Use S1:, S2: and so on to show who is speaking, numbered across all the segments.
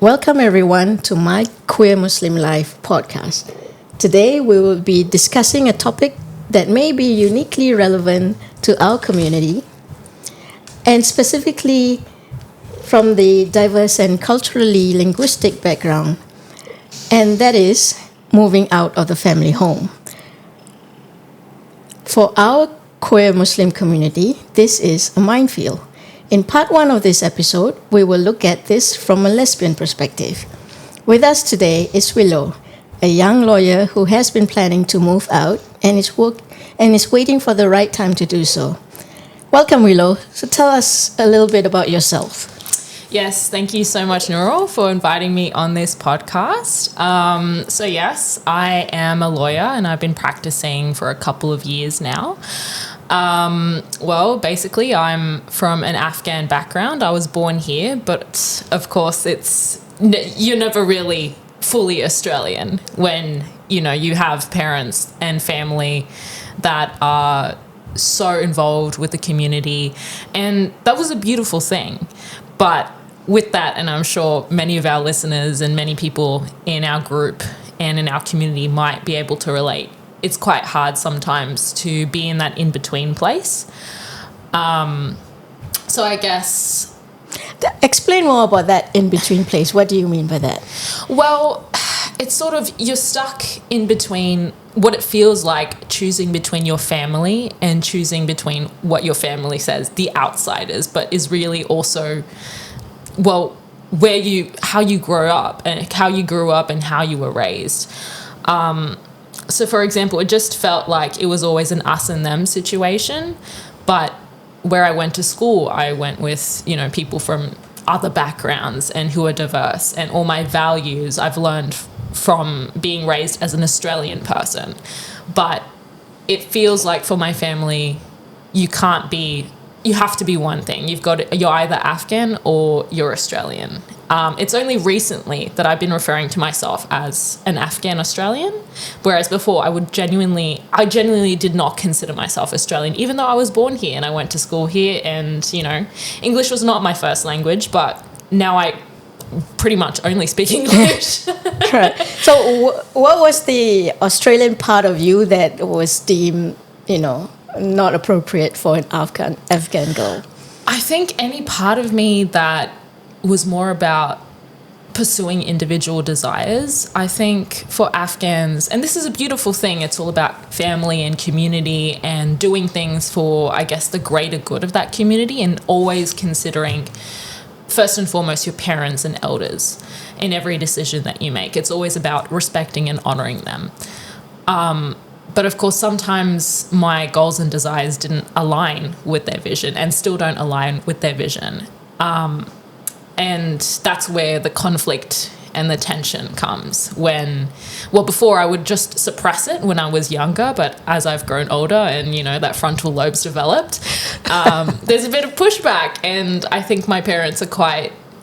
S1: Welcome everyone to my Queer Muslim Life podcast. Today we will be discussing a topic that may be uniquely relevant to our community and specifically from the diverse and culturally linguistic background, and that is moving out of the family home. For our queer Muslim community, this is a minefield. In part one of this episode, we will look at this from a lesbian perspective. With us today is Willow, a young lawyer who has been planning to move out and is waiting for the right time to do so. Welcome, Willow. So tell us a little bit about yourself.
S2: Yes, thank you so much, Nurul, for inviting me on this podcast. Yes, I am a lawyer and I've been practicing for a couple of years now. Basically, I'm from an Afghan background. I was born here, but of course, you're never really fully Australian when, you have parents and family that are so involved with the community. And that was a beautiful thing. But with that, and I'm sure many of our listeners and many people in our group and in our community might be able to relate, it's quite hard sometimes to be in that in-between place. So I guess...
S1: Explain more about that in-between place. What do you mean by that?
S2: Well, it's sort of, you're stuck in between what it feels like choosing between your family and choosing between what your family says, the outsiders, but is really also... how you grow up and how you grew up and how you were raised. So for example, it just felt like it was always an us and them situation. But where I went to school, I went with, people from other backgrounds and who are diverse, and all my values I've learned from being raised as an Australian person. But it feels like for my family, you have to be one thing. You're either Afghan or you're Australian. It's only recently that I've been referring to myself as an Afghan Australian, whereas before I genuinely did not consider myself Australian, even though I was born here and I went to school here and, English was not my first language, but now I pretty much only speak English.
S1: Right. So what was the Australian part of you that was deemed, not appropriate for an Afghan girl?
S2: I think any part of me that was more about pursuing individual desires. I think for Afghans, and this is a beautiful thing, it's all about family and community and doing things for, I guess, the greater good of that community, and always considering first and foremost your parents and elders in every decision that you make. It's always about respecting and honoring them. But of course, sometimes my goals and desires didn't align with their vision and still don't align with their vision. And that's where the conflict and the tension comes before I would just suppress it when I was younger, but as I've grown older and, that frontal lobe's developed, there's a bit of pushback. And I think my parents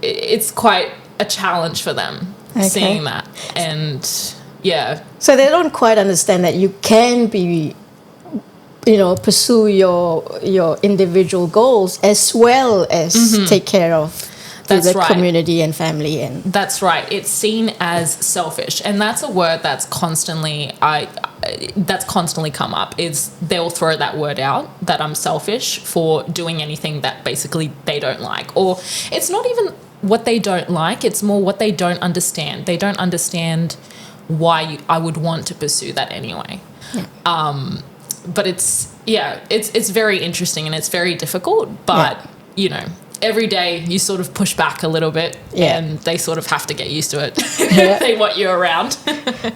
S2: it's quite a challenge for them seeing that. And yeah.
S1: So they don't quite understand that you can be, pursue your individual goals as well as take care of the community and family. And
S2: that's right. It's seen as selfish, and that's a word that's constantly come up. Is they'll throw that word out, that I'm selfish for doing anything that basically they don't like, or it's not even what they don't like. It's more what they don't understand. They don't understand why I would want to pursue that anyway. Yeah. But it's very interesting and it's very difficult, but every day you sort of push back a little bit, and they sort of have to get used to it. They want you around.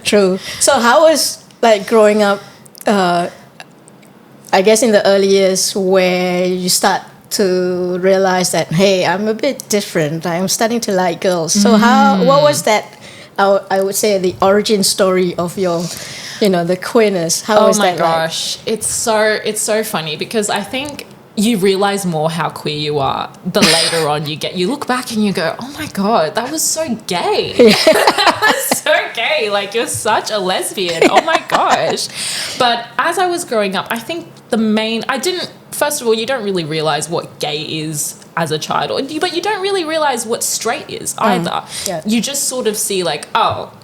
S1: True. So how was growing up, I guess in the early years where you start to realize that, hey, I'm a bit different. I'm starting to like girls. So what was that? I would say the origin story of your, the queerness. How was that?
S2: Oh my gosh, it's so funny because I think you realize more how queer you are the later on you look back and you go, oh my God, that was so gay. That was so gay. Like, you're such a lesbian. Oh my gosh. But as I was growing up, I think first of all, you don't really realize what gay is as a child, but you don't really realize what straight is either.
S1: Yeah.
S2: You just sort of see like, oh,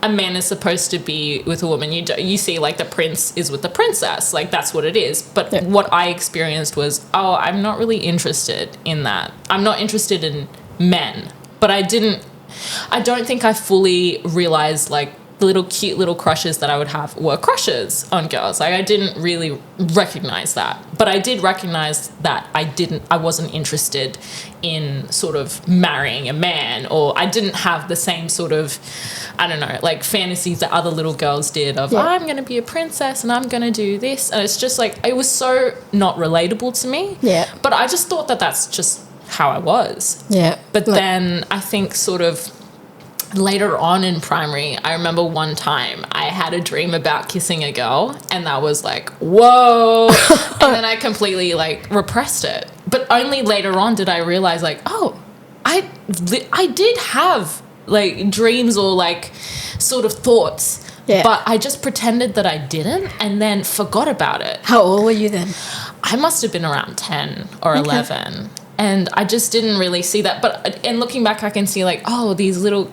S2: a man is supposed to be with a woman. You see like the prince is with the princess, like that's what it is. But what I experienced was, oh, I'm not really interested in that. I'm not interested in men. But I don't think I fully realized like the little cute little crushes that I would have were crushes on girls. Like I didn't really recognize that. But I did recognize that I wasn't interested in sort of marrying a man, or I didn't have the same sort of, I don't know, like fantasies that other little girls did of, I'm going to be a princess and I'm going to do this. And it's just like, it was so not relatable to me.
S1: Yeah.
S2: But I just thought that that's just how I was.
S1: Yeah.
S2: But then I think sort of later on in primary, I remember one time I had a dream about kissing a girl, and that was like, whoa. And then I completely like repressed it. But only later on did I realize like, oh, I did have like dreams or like sort of thoughts.
S1: Yeah.
S2: But I just pretended that I didn't and then forgot about it.
S1: How old were you then?
S2: I must have been around 10 or 11. And I just didn't really see that. But and looking back, I can see like, oh, these little,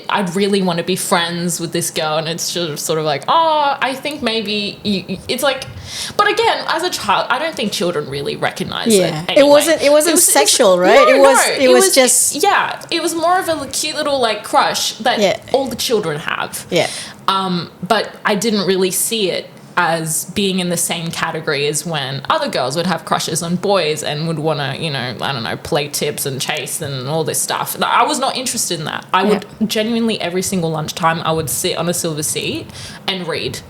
S2: I'd really want to be friends with this girl. And it's just sort of like, oh, I think maybe it's like, but again, as a child, I don't think children really recognize it. Anyway.
S1: It wasn't sexual, right? It was just.
S2: Yeah, it was more of a cute little like crush that all the children have.
S1: Yeah.
S2: But I didn't really see it as being in the same category as when other girls would have crushes on boys and would want to, you know, I don't know, play tips and chase and all this stuff. I was not interested in that. I would genuinely, every single lunchtime, I would sit on a silver seat and read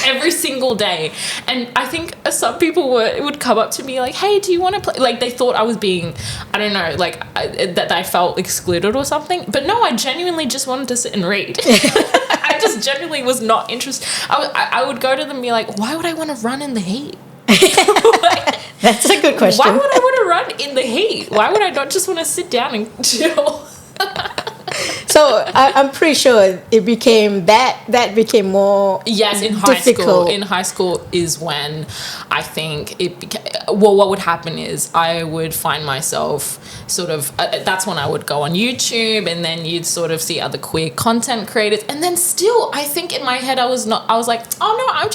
S2: every single day. And I think some people would come up to me like, hey, do you want to play? Like they thought I was being, I don't know, like that I felt excluded or something. But no, I genuinely just wanted to sit and read. I just genuinely was not interested. I would go to them and be like, why would I want to run in the heat? Like,
S1: that's a good question.
S2: Why would I want to run in the heat? Why would I not just want to sit down and chill?
S1: So I'm pretty sure it became that became more
S2: in high
S1: difficult.
S2: school. In high school is when I think it became. Well, what would happen is I would find myself sort of. That's when I would go on YouTube, and then you'd sort of see other queer content creators, and then still, I think in my head I was like, oh no, I'm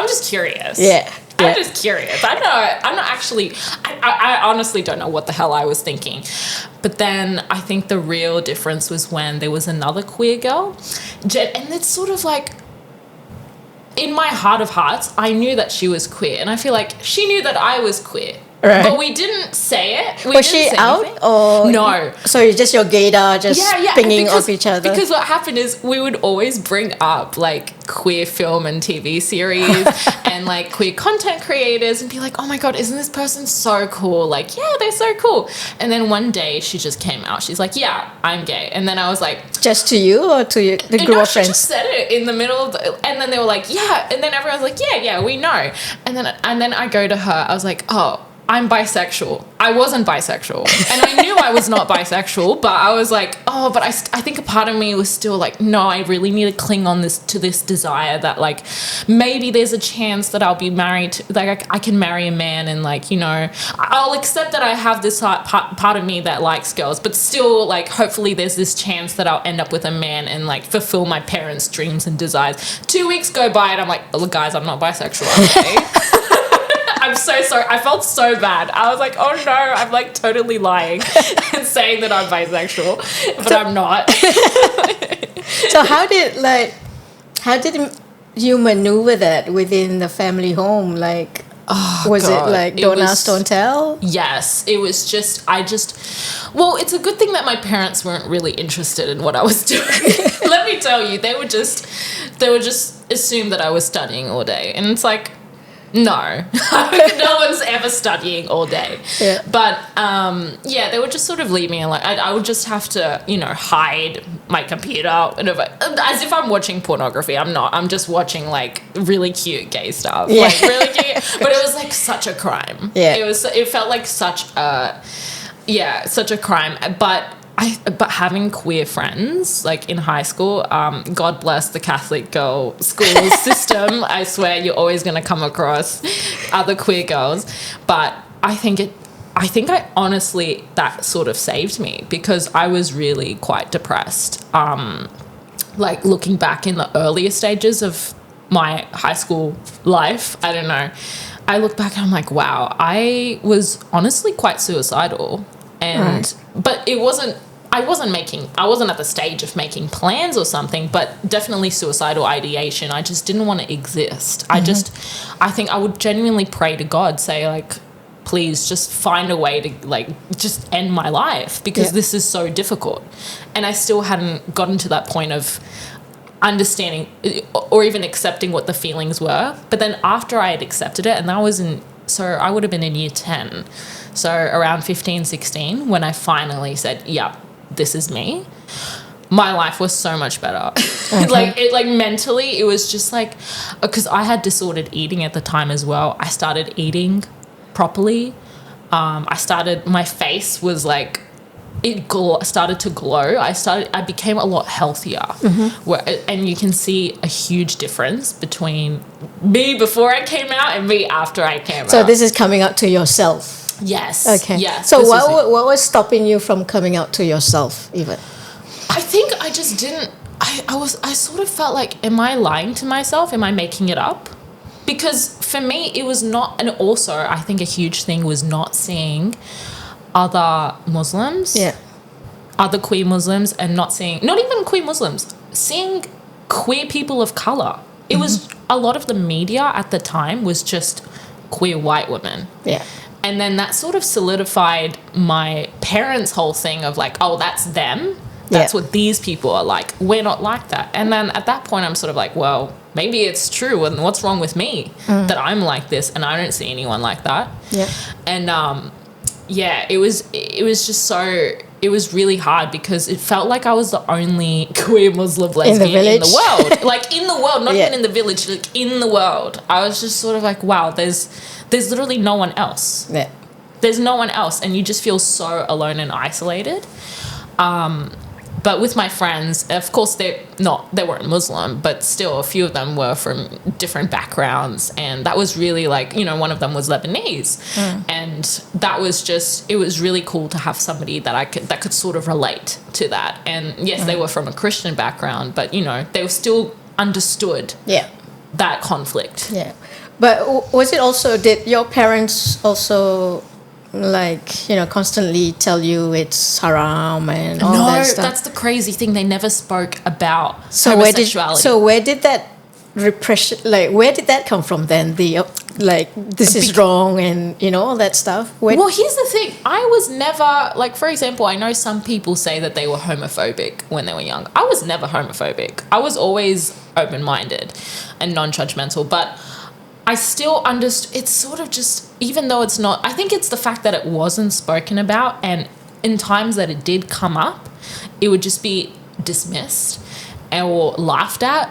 S2: just curious.
S1: Yeah.
S2: I'm just curious. I'm not actually, I honestly don't know what the hell I was thinking. But then I think the real difference was when there was another queer girl. And it's sort of like, in my heart of hearts, I knew that she was queer. And I feel like she knew that I was queer.
S1: Right.
S2: But we didn't say it.
S1: Was she out or
S2: no?
S1: So it's just your gaydar just pinging off each other.
S2: Because what happened is we would always bring up like queer film and TV series and like queer content creators and be like, oh my god, isn't this person so cool? Like, yeah, they're so cool. And then one day she just came out. She's like, yeah, I'm gay. And then I was like,
S1: just to you or to the group of friends?
S2: She just said it in the middle of and then they were like, yeah. And then everyone's like, yeah, we know. And then I go to her. I was like, oh, I'm bisexual. I wasn't bisexual. And I knew I was not bisexual, but I was like, oh, but I think a part of me was still like, no, I really need to cling on to this desire that like maybe there's a chance that I'll be married to, like I can marry a man and like, you know, I'll accept that I have this part of me that likes girls, but still like hopefully there's this chance that I'll end up with a man and like fulfill my parents' dreams and desires. 2 weeks go by and I'm like, oh, guys, I'm not bisexual, okay? I'm so sorry. I felt so bad. I was like, oh no, I'm like totally lying and saying that I'm bisexual, but I'm not.
S1: So how did you maneuver that within the family home? Like, was it like don't ask, don't tell?
S2: Yes, it was just, well, it's a good thing that my parents weren't really interested in what I was doing. Let me tell you, they would just assume that I was studying all day. And it's like, no, no one's ever studying all day.
S1: Yeah.
S2: But they would just sort of leave me alone. I would just have to, you know, hide my computer as if I'm watching pornography. I'm not. I'm just watching like really cute gay stuff.
S1: Yeah.
S2: Like really cute. But it was like such a crime.
S1: Yeah.
S2: It felt like such a crime. But having queer friends, like in high school, God bless the Catholic girl school system. I swear you're always going to come across other queer girls. But I think I think honestly, that sort of saved me because I was really quite depressed. Like looking back in the earlier stages of my high school life, I don't know, I look back and I'm like, wow, I was honestly quite suicidal. And, but I wasn't at the stage of making plans or something, but definitely suicidal ideation. I just didn't want to exist. I think I would genuinely pray to God, say like, please just find a way to like just end my life because this is so difficult. And I still hadn't gotten to that point of understanding or even accepting what the feelings were. But then after I had accepted it, and that was I would have been in year 10. So around 15, 16, when I finally said, yeah, this is me, my life was so much better. Like mentally, it was just like, because I had disordered eating at the time as well. I started eating properly. My face was like, started to glow. I became a lot healthier. And you can see a huge difference between me before I came out and me after I came out.
S1: So this is coming out to yourself.
S2: Yes.
S1: Okay.
S2: Yeah.
S1: So what was stopping you from coming out to yourself even?
S2: I think I just didn't. I sort of felt like, am I lying to myself? Am I making it up? Because for me, it was not, and also I think a huge thing was not seeing other Muslims, other queer Muslims, and not even queer Muslims, seeing queer people of colour. It was a lot of the media at the time was just queer white women. Yeah. And then that sort of solidified my parents' whole thing of like, oh, that's them. That's what these people are like. We're not like that. And then at that point, I'm sort of like, well, maybe it's true. And what's wrong with me that I'm like this and I don't see anyone like that? Yeah. And it was just so, it was really hard because it felt like I was the only queer Muslim lesbian in the world. Like in the world, not even in the village, like in the world. I was just sort of like, wow, there's literally no one else. Yeah. There's no one else. And you just feel so alone and isolated. But with my friends, of course, they weren't Muslim, but still a few of them were from different backgrounds. And that was really like, one of them was Lebanese. And that was it was really cool to have somebody that could sort of relate to that. And yes, they were from a Christian background, but, they were still understood that conflict. Yeah.
S1: But was it also, did your parents also constantly tell you it's haram and all that stuff?
S2: No, that's the crazy thing. They never spoke about homosexuality.
S1: Where did that repression, where did that come from then? This is wrong and, all that stuff?
S2: Well, here's the thing. I was never, for example, I know some people say that they were homophobic when they were young. I was never homophobic. I was always open-minded and non-judgmental, but I still understood. It's sort of just, even though it's not, I think it's the fact that it wasn't spoken about, and in times that it did come up, it would just be dismissed or laughed at,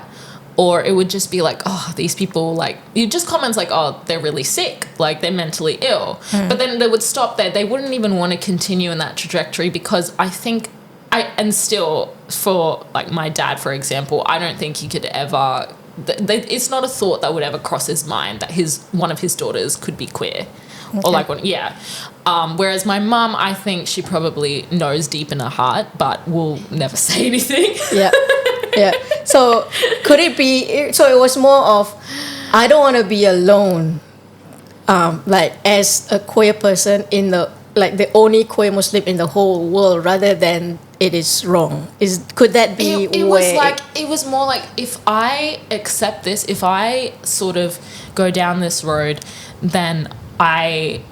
S2: or it would just be like, oh, these people, just comments like, oh, they're really sick, they're mentally ill. But then they would stop there. They wouldn't even want to continue in that trajectory because I think, and still for my dad, for example, I don't think he could ever, it's not a thought that would ever cross his mind that one of his daughters could be queer. Okay. Or whereas my mum, I think she probably knows deep in her heart, but will never say anything. Yeah.
S1: Yeah. So could it be, so it was more of, I don't want to be alone, as a queer person in the only queer Muslim in the whole world, rather than it is wrong. Could that be
S2: it was more like, if I accept this, if I sort of go down this road, then I'll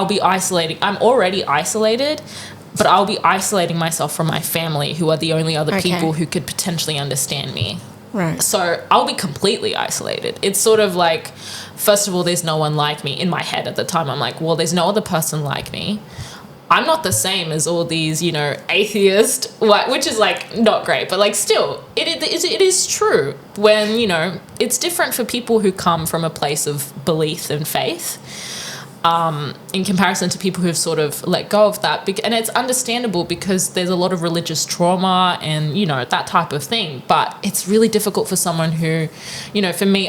S2: be isolating. I'm already isolated, but I'll be isolating myself from my family, who are the only other people who could potentially understand me. Right. So I'll be completely isolated. It's sort of like, first of all, there's no one like me. In my head at the time, I'm like, well, there's no other person like me. I'm not the same as all these, atheist, which is not great, but still, it is true when, it's different for people who come from a place of belief and faith. in comparison to people who've sort of let go of that. And it's understandable because there's a lot of religious trauma and, you know, that type of thing. But it's really difficult for someone who, you know, for me,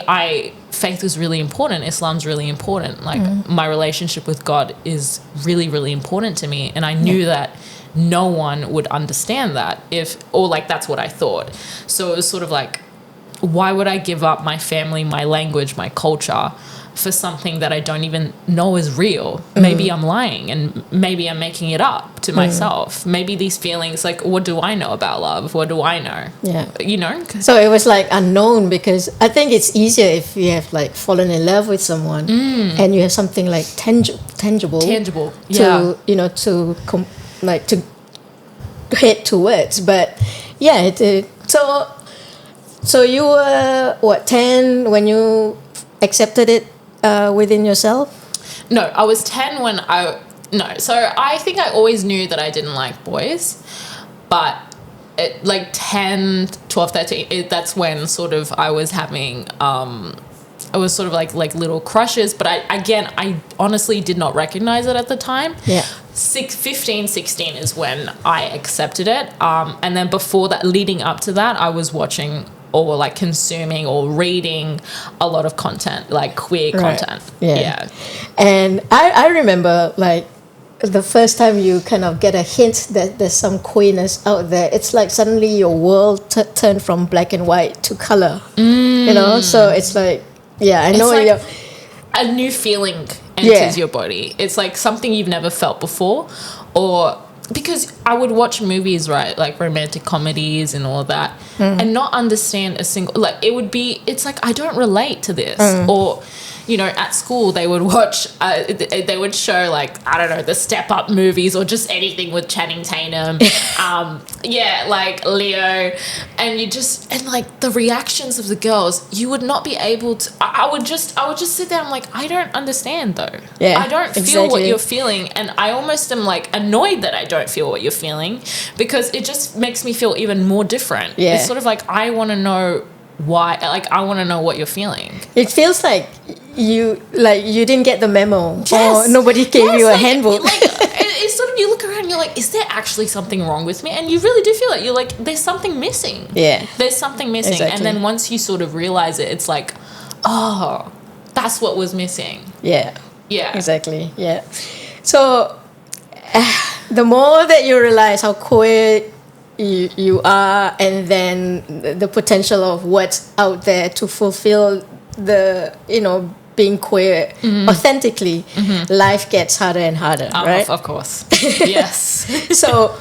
S2: faith is really important. Islam's really important. Like my relationship with God is really, really important to me. And I knew that no one would understand that that's what I thought. So it was sort of like, why would I give up my family, my language, my culture for something that I don't even know is real? Maybe I'm lying and maybe I'm making it up to myself. Maybe these feelings, like, what do I know about love? What do I know? Yeah. You know?
S1: So it was like unknown, because I think it's easier if you have like fallen in love with someone and you have something like tangible. To, you know, to head towards. But yeah, so you were, 10 when you accepted it within yourself?
S2: No, I was 10 when so I think I always knew that I didn't like boys, but like 10, 12, 13, that's when sort of I was having, I was sort of like little crushes, but I honestly did not recognize it at the time.
S1: Yeah.
S2: 15, 16 is when I accepted it. And then before that, leading up to that, I was watching or like consuming or reading a lot of content, like queer content.
S1: Yeah. And I remember like the first time you kind of get a hint that there's some queerness out there, it's like suddenly your world turned from black and white to color, you know? So it's like, I know
S2: like a new feeling enters your body. It's like something you've never felt before, or because I would watch movies, right, like romantic comedies and all that, and not understand a single, like it's like I don't relate to this. Or, you know, at school they would watch, they would show like, I don't know, the Step Up movies or just anything with Channing Tatum, like Leo, and like the reactions of the girls, you would not be able to. I would just sit there. I'm like, I don't understand though.
S1: Yeah,
S2: I don't feel what you're feeling, and I almost am like annoyed that I don't feel what you're feeling, because it just makes me feel even more different.
S1: Yeah,
S2: it's sort of like I want to know why. Like I want to know what you're feeling.
S1: It feels like you didn't get the memo, or nobody gave you a handbook.
S2: It's sort of, you look around and you're like, is there actually something wrong with me? And you really do feel it. You're like, there's something missing. Yeah. There's something missing. Exactly. And then once you sort of realize it, it's like, oh, that's what was missing. Yeah. Yeah. Exactly.
S1: Yeah. So the more that you realize how queer you are, and then the potential of what's out there to fulfill the, you know, being queer authentically, life gets harder and harder, right?
S2: Of course. Yes.
S1: So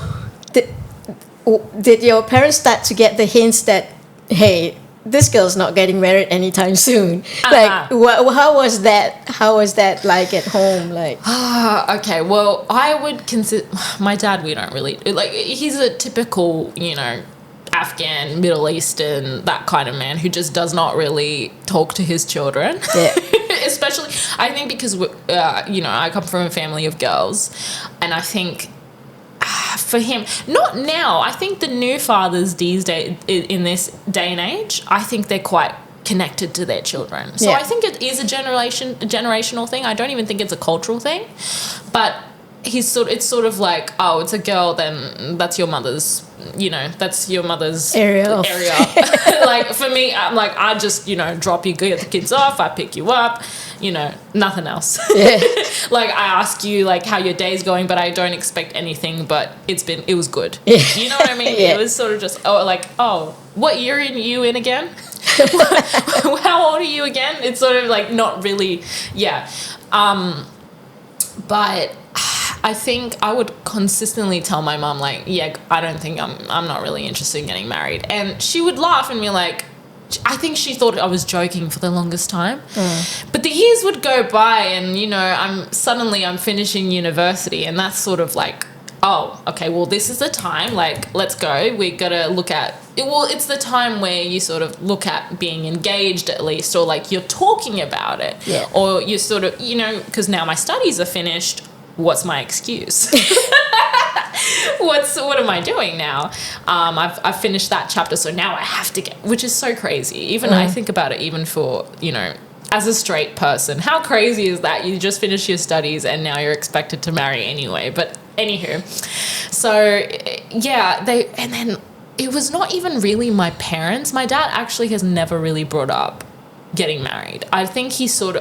S1: did your parents start to get the hints that, hey, this girl's not getting married anytime soon? Like, how was that like at home? Like,
S2: okay, well, I would consider my dad, we don't really, like, he's a typical, you know, Afghan, Middle Eastern, that kind of man who just does not really talk to his children. Yeah. Especially, I think because, you know, I come from a family of girls, and I think for him, not now, I think the new fathers these days, in this day and age, I think they're quite connected to their children. So I think it is a generational thing. I don't even think it's a cultural thing, but it's sort of like, oh, it's a girl, then that's your mother's, you know, that's your mother's area. Like for me, I'm like, I just, you know, drop you, get the kids off, I pick you up, you know, nothing else. Yeah. Like I ask you like how your day's going, but I don't expect anything, but it was good. Yeah. You know what I mean? Yeah. It was sort of just, what year are you in again? How old are you again? It's sort of like not really, but I think I would consistently tell my mom, like, I don't think I'm not really interested in getting married. And she would laugh and be like, I think she thought I was joking for the longest time. But the years would go by and, you know, I'm finishing university, and that's sort of like, oh, okay, well, this is the time, like, let's go. We got to look at, it's the time where you sort of look at being engaged at least, or like you're talking about it. Yeah. Or you sort of, you know, because now my studies are finished. What's my excuse? What am I doing now? I've finished that chapter, so now I have to get, which is so crazy. Even I think about it, even for, you know, as a straight person. How crazy is that? You just finished your studies and now you're expected to marry anyway. But anywho, so yeah, and then it was not even really my parents. My dad actually has never really brought up getting married. I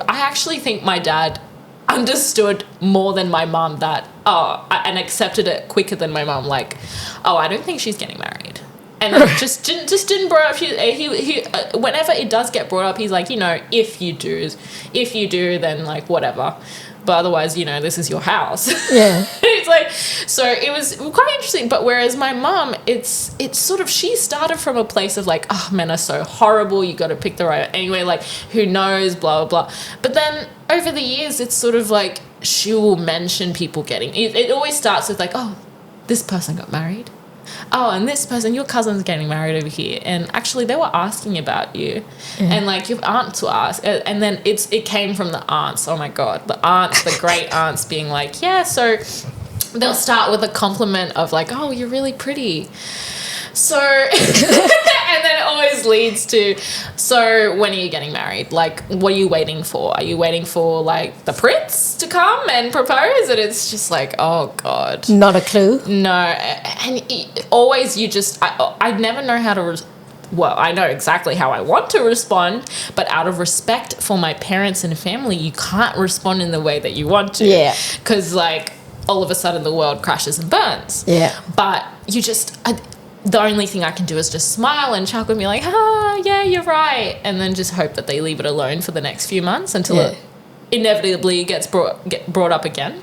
S2: actually think my dad understood more than my mom that, and accepted it quicker than my mom. Like, I don't think she's getting married. And it just didn't brought up. He whenever it does get brought up, he's like, if you do, then like whatever. But otherwise, this is your house.
S1: Yeah.
S2: It's like, so it was quite interesting. But whereas my mom, it's sort of, she started from a place of like, men are so horrible. You got to pick the right, anyway, like who knows, blah, blah, blah. But then over the years, it's sort of like, she will mention people getting, it always starts with like, this person got married. And this person, your cousin's getting married over here, and actually they were asking about you, and like your aunts will ask, and then it came from the aunts. Oh my god, the aunts, the great aunts being like, yeah, so they'll start with a compliment of like, oh, you're really pretty. So, and then it always leads to, so when are you getting married? Like, what are you waiting for? Are you waiting for like the prince to come and propose? And it's just like, oh God.
S1: Not a clue.
S2: No. And always I never know how to, I know exactly how I want to respond, but out of respect for my parents and family, you can't respond in the way that you want to.
S1: Yeah.
S2: Because like all of a sudden the world crashes and burns.
S1: Yeah.
S2: But the only thing I can do is just smile and chuckle and be like, yeah, you're right. And then just hope that they leave it alone for the next few months until it inevitably gets brought up again.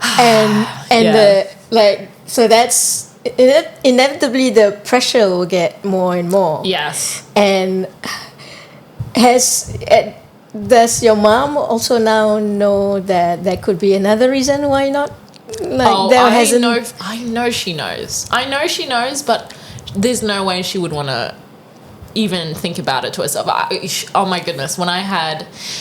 S1: And so that's inevitably the pressure will get more and more.
S2: Yes.
S1: And does your mom also now know that there could be another reason why not?
S2: I know she knows. I know she knows, but there's no way she would want to even think about it to herself. Oh my goodness,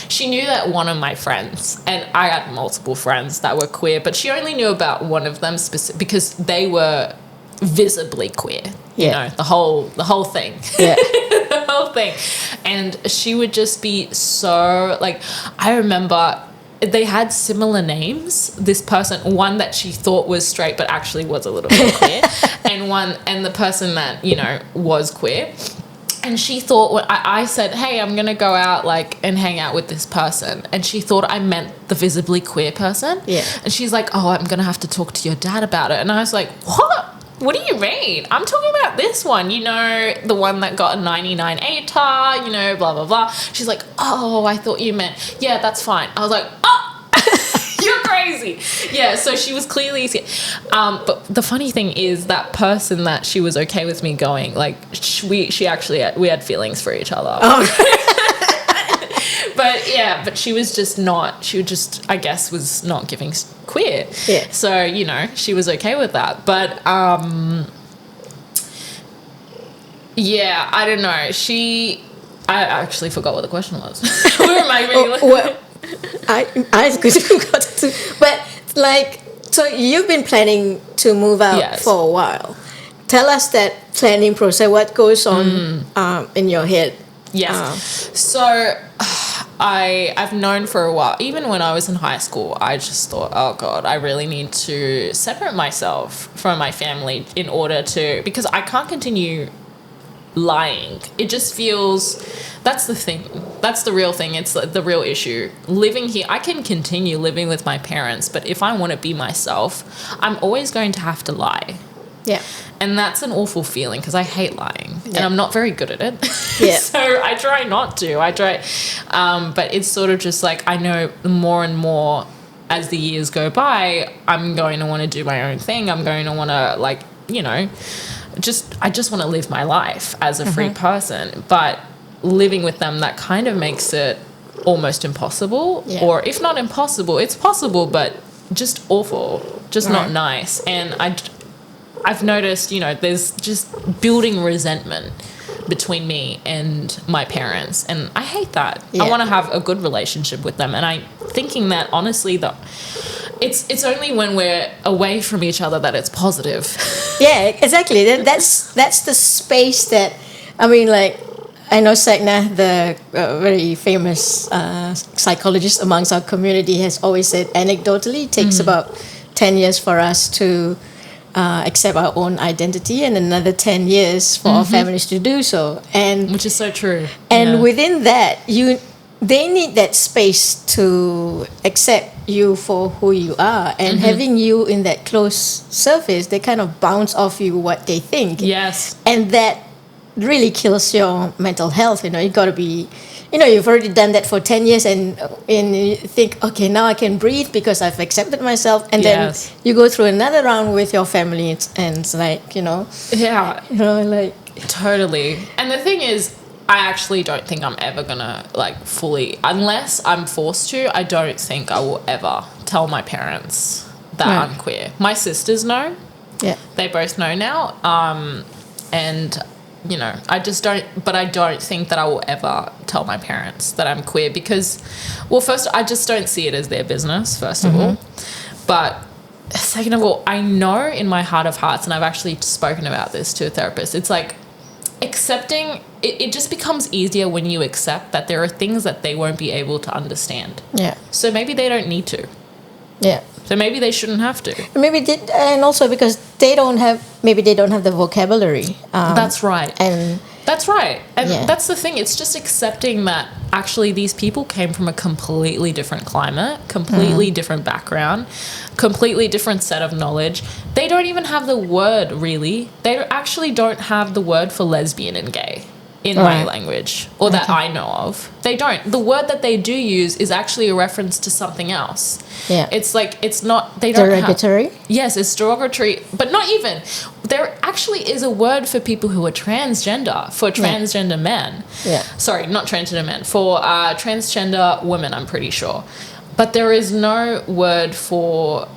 S2: she knew that one of my friends, and I had multiple friends that were queer, but she only knew about one of them because they were visibly queer.
S1: Yeah.
S2: The whole thing.
S1: Yeah.
S2: The whole thing. And she would just be so like, I remember they had similar names. This person, one that she thought was straight but actually was a little bit queer, and the person that was queer. And she thought when I said, "Hey, I'm gonna go out and hang out with this person," and she thought I meant the visibly queer person.
S1: Yeah.
S2: And she's like, "Oh, I'm gonna have to talk to your dad about it." And I was like, "What? What do you mean? I'm talking about this one, the one that got a 99 ATAR, blah, blah, blah." She's like, "Oh, I thought you meant, yeah, that's fine." I was like, "Oh, you're crazy." Yeah, so she was clearly, but the funny thing is that person that she was okay with me going, we had feelings for each other. Oh. But she was just not, I guess, was not giving queer.
S1: Yeah.
S2: So, she was okay with that. But, yeah, I don't know. I actually forgot what the question was. Where am I really?
S1: Well, I forgot to. But, so you've been planning to move out for a while. Tell us that planning process, what goes on in your head.
S2: Yes. So I've known for a while, even when I was in high school, I just thought, oh God, I really need to separate myself from my family in order to, because I can't continue lying. It just feels, that's the thing. That's the real thing. It's the real issue. Living here, I can continue living with my parents, but if I want to be myself, I'm always going to have to lie.
S1: Yeah.
S2: And that's an awful feeling because I hate lying and I'm not very good at it.
S1: Yeah.
S2: So I try not to. But it's sort of just like, I know more and more as the years go by, I'm going to want to do my own thing. I'm going to want to I just want to live my life as a free person. But living with them, that kind of makes it almost impossible. Yeah. Or if not impossible, it's possible, but just awful, just not nice. And I've noticed, there's just building resentment between me and my parents, and I hate that. Yeah. I want to have a good relationship with them, and I'm thinking that honestly, it's only when we're away from each other that it's positive.
S1: Yeah, exactly. That's the space that, I know Sagna, the very famous psychologist amongst our community, has always said anecdotally it takes about 10 years for us to accept our own identity and another 10 years for our families to do so. And
S2: which is so true.
S1: And within that, they need that space to accept you for who you are. And having you in that close surface, they kind of bounce off you what they think.
S2: Yes.
S1: And that really kills your mental health. You got to be, you've already done that for 10 years and you think, okay, now I can breathe because I've accepted myself. And then you go through another round with your family and it's like,
S2: Yeah.
S1: Like.
S2: Totally. And the thing is, I actually don't think I'm ever gonna fully, unless I'm forced to, I don't think I will ever tell my parents that I'm queer. My sisters know.
S1: Yeah.
S2: They both know now. And I just don't, but I don't think that I will ever tell my parents that I'm queer because, well, first, I just don't see it as their business, first of all. But second of all, I know in my heart of hearts, and I've actually spoken about this to a therapist, it's like accepting, it just becomes easier when you accept that there are things that they won't be able to understand.
S1: Yeah.
S2: So maybe they don't need to.
S1: Yeah.
S2: So maybe they shouldn't have to.
S1: And also because they don't have the vocabulary.
S2: That's right.
S1: And
S2: that's right. And that's the thing. It's just accepting that actually these people came from a completely different climate, completely different background, completely different set of knowledge. They don't even have the word, really. They actually don't have the word for lesbian and gay in my language, or that I know of. They don't. The word that they do use is actually a reference to something else.
S1: Yeah.
S2: It's like, it's not, they don't
S1: derogatory?
S2: Yes, it's derogatory, but not even. There actually is a word for people who are transgender, for transgender men.
S1: Yeah.
S2: Sorry, not transgender men, for transgender women, I'm pretty sure. But there is no word for,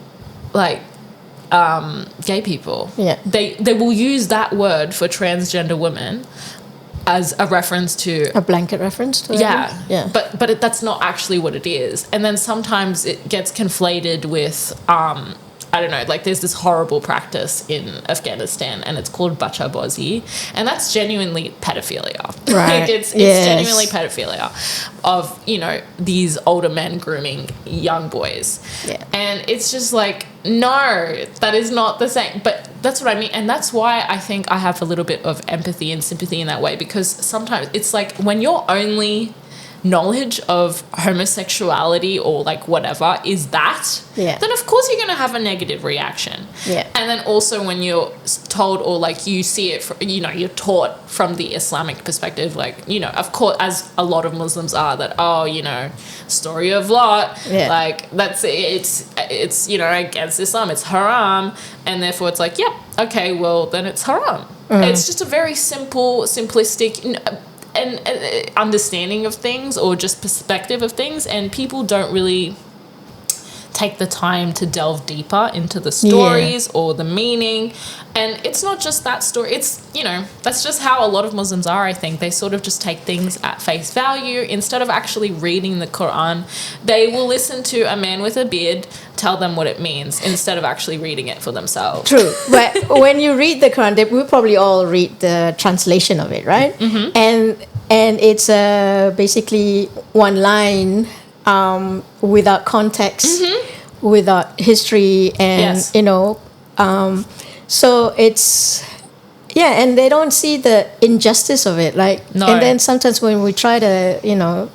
S2: gay people.
S1: Yeah.
S2: They will use that word for transgender women as a reference to
S1: a blanket reference to
S2: it. But that's not actually what it is. And then sometimes it gets conflated with I don't know, there's this horrible practice in Afghanistan and it's called bachabozi, and that's genuinely pedophilia.
S1: Right.
S2: It's genuinely pedophilia of, these older men grooming young boys.
S1: Yeah.
S2: And it's just no, that is not the same. But that's what I mean. And that's why I think I have a little bit of empathy and sympathy in that way, because sometimes it's when your only knowledge of homosexuality or whatever is that, then of course you're going to have a negative reaction.
S1: Yeah.
S2: And then also when you're told or you see it, you're taught from the Islamic perspective, of course, as a lot of Muslims are, that, story of Lot, that's it's against Islam, it's haram, and therefore it's yep, okay, well then it's haram. It's just a very simple, simplistic and understanding of things, or just perspective of things, and people don't really take the time to delve deeper into the stories or the meaning. And it's not just that story, it's that's just how a lot of Muslims are. I think they sort of just take things at face value instead of actually reading the Quran. They will listen to a man with a beard tell them what it means instead of actually reading it for themselves.
S1: True. But when you read the Quran, we probably all read the translation of it, right? And it's basically one line without context, without history, and so it's and they don't see the injustice of it. And then sometimes when we try to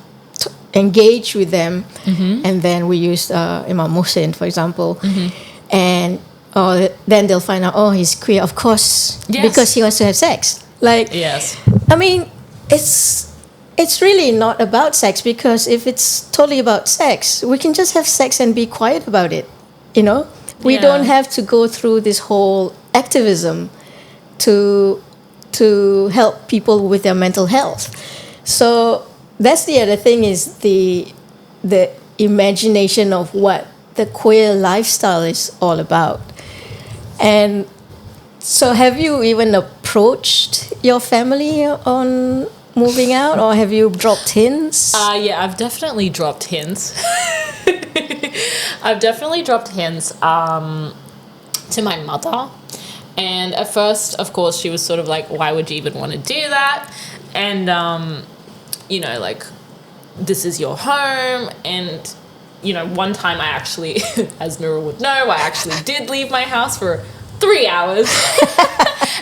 S1: engage with them, and then we use Imam Muhsin, for example, and then they'll find out, he's queer, of course, because he wants to have sex. I mean, it's really not about sex, because if it's totally about sex, we can just have sex and be quiet about it. We don't have to go through this whole activism to help people with their mental health. So that's the other thing, is the imagination of what the queer lifestyle is all about. And so have you even approached your family on moving out, or have you dropped hints?
S2: I've definitely dropped hints. I've definitely dropped hints to my mother. And at first, of course, she was sort of why would you even want to do that? And, you know, like, this is your home. And, you know, one time I actually, as Nurul would know, I actually did leave my house for 3 hours.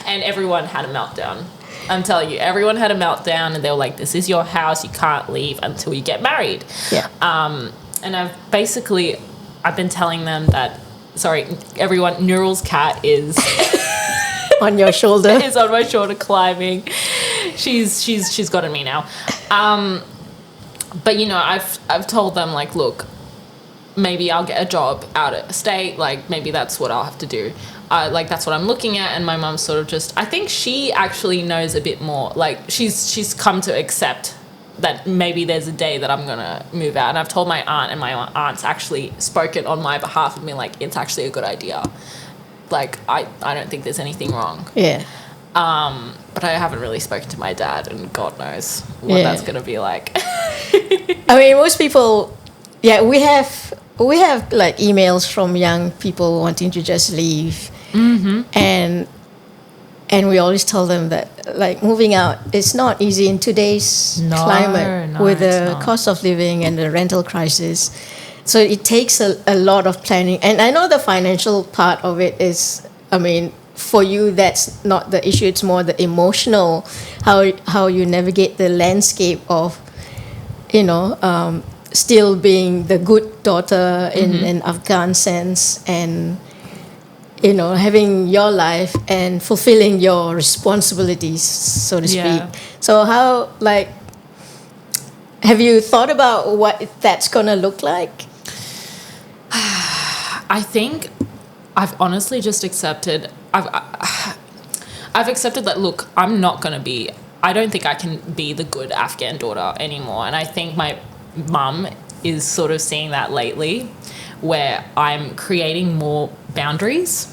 S2: And everyone had a meltdown. I'm telling you, everyone had a meltdown, and they were like, this is your house, you can't leave until you get married.
S1: Yeah.
S2: And I've been telling them that, sorry, everyone, Nurul's cat is
S1: on your shoulder.
S2: is on my shoulder climbing. She's gotten me now. But you know, I've told them, like, look, maybe I'll get a job out of state, like maybe that's what I'll have to do. Like that's what I'm looking at. And my mum sort of just, I think she actually knows a bit more. Like she's come to accept that maybe there's a day that I'm gonna move out. And I've told my aunt, and my aunt's actually spoken on my behalf of me, like, it's actually a good idea. Like I don't think there's anything wrong.
S1: Yeah.
S2: But I haven't really spoken to my dad, and God knows what that's gonna be like.
S1: I mean, most people, we have like emails from young people wanting to just leave. Mm-hmm. And we always tell them that, like, moving out is not easy in today's climate with the cost of living and the rental crisis. So it takes a lot of planning. And I know the financial part of it is, I mean, for you, that's not the issue. It's more the emotional, how you navigate the landscape of, you know, still being the good daughter in an Afghan sense, and, you know, having your life and fulfilling your responsibilities, so to speak. So how, like, have you thought about what that's going to look like?
S2: I think I've honestly just accepted, I've accepted that, look, I don't think I can be the good Afghan daughter anymore. And I think my mum is sort of seeing that lately, where I'm creating more boundaries,